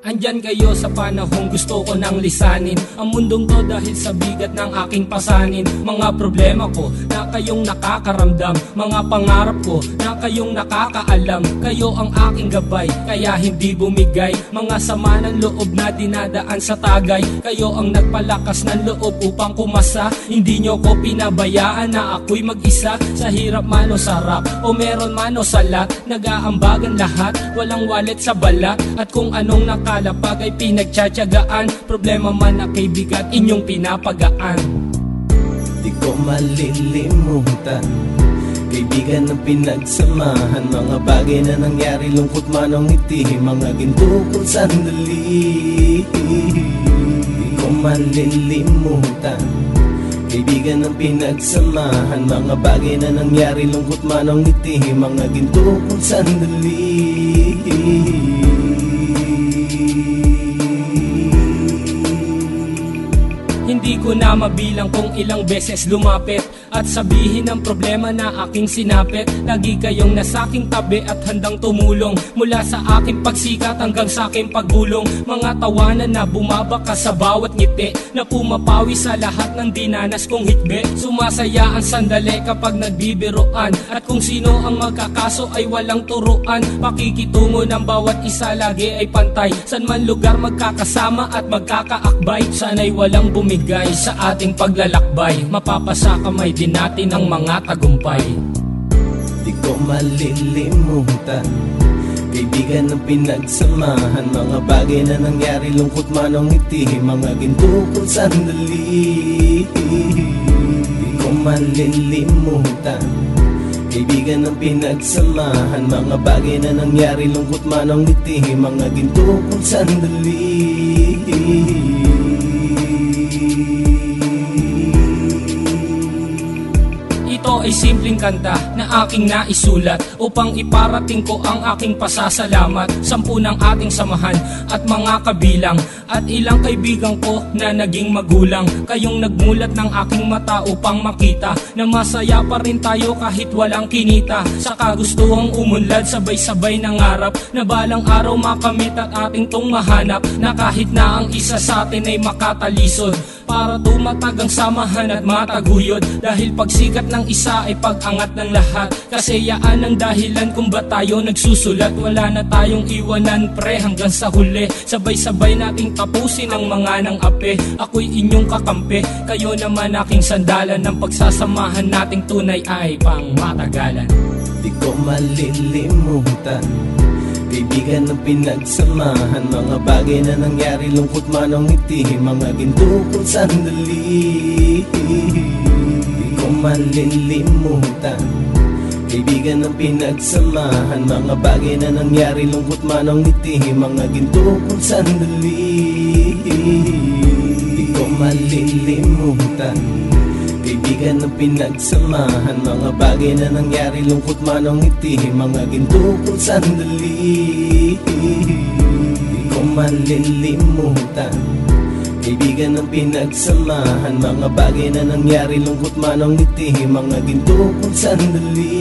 Andyan kayo sa panahong gusto ko nang lisanin ang mundong to dahil sa bigat ng aking pasanin. Mga problema ko na kayong nakakaramdam, mga pangarap ko na kayong nakakaalam. Kayo ang aking gabay, kaya hindi bumigay. Mga sama ng loob na dinadaan sa tagay, kayo ang nagpalakas ng loob upang kumasa. Hindi nyo ko pinabayaan na ako'y mag-isa. Sa hirap man o sarap, o meron man o salat, nag-aambagan lahat, walang wallet sa balat. At kung anong nakalapag ay pinagtsatsagaan, problema man na kaibigan, inyong pinapagaan. Di ko malilimutan, kaibigan ng pinagsamahan, mga bagay na nangyari, lungkot man o ngiti, mga ginto kong sandali. Di ko malilimutan, kaibigan ng pinagsamahan, mga bagay na nangyari, lungkot man o ngiti, mga ginto kong sandali. Hindi ko na mabilang kung ilang beses lumapit at sabihin ang problema na aking sinapit. Lagi kayong nasa aking tabi at handang tumulong, mula sa aking pagsikat hanggang sa aking paggulong. Mga tawanan na bumabaka sa bawat ngiti, na pumapawi sa lahat ng dinanas kong hitbe. Sumasaya ang sandali kapag nagbibiroan, at kung sino ang magkakaso ay walang turuan. Pakikitungo ng bawat isa lagi ay pantay, san man lugar magkakasama at magkakaakbay. Sana'y walang bumigay sa ating paglalakbay, mapapasa kamay din natin ang mga tagumpay. Di ko malilimutan, kaibigan ng pinagsamahan, mga bagay na nangyari, lungkot man o ngiti, mga ginto kong sandali. Di ko malilimutan, kaibigan ng pinagsamahan, mga bagay na nangyari, lungkot man o ngiti, mga ginto kong sandali. Ito ay simpleng kanta na aking naisulat upang iparating ko ang aking pasasalamat. 10 ng ating samahan at mga kabilang, at ilang kaibigan ko na naging magulang. Kayong nagmulat ng aking mata upang makita na masaya pa rin tayo kahit walang kinita. Sa kagustuhang umunlad, sabay-sabay nangarap na balang araw makamit at ating tong mahanap, na kahit na ang isa sa atin ay makatalisod, para tumatag ang samahan at mataguyod. Dahil pagsikat ng isa ay pag-angat ng lahat, kasayaan ang dahilan kung ba't tayo nagsusulat. Wala na tayong iwanan pre hanggang sa huli, sabay-sabay nating tapusin ang mga nang ape. Ako'y inyong kakampi, kayo naman aking sandalan, ng pagsasamahan nating tunay ay pang matagalan. Di ko malilimutan, kaibigan ng pinagsamahan, mga bagay na nangyari, lungkot man o ngiti, mga ginto kong sandali. Di ko malilimutan, kaibigan ng pinagsamahan, mga bagay na nangyari, lungkot man o ngiti, mga ginto kong sandali. Di ko malilimutan, kaibigan ng pinagsamahan, mga bagay na nangyari, lungkot man o ngiti, mga ginto kong sandali. Di ko malilimutan, kaibigan ng pinagsamahan, mga bagay na nangyari, lungkot man o ngiti, mga ginto kong sandali.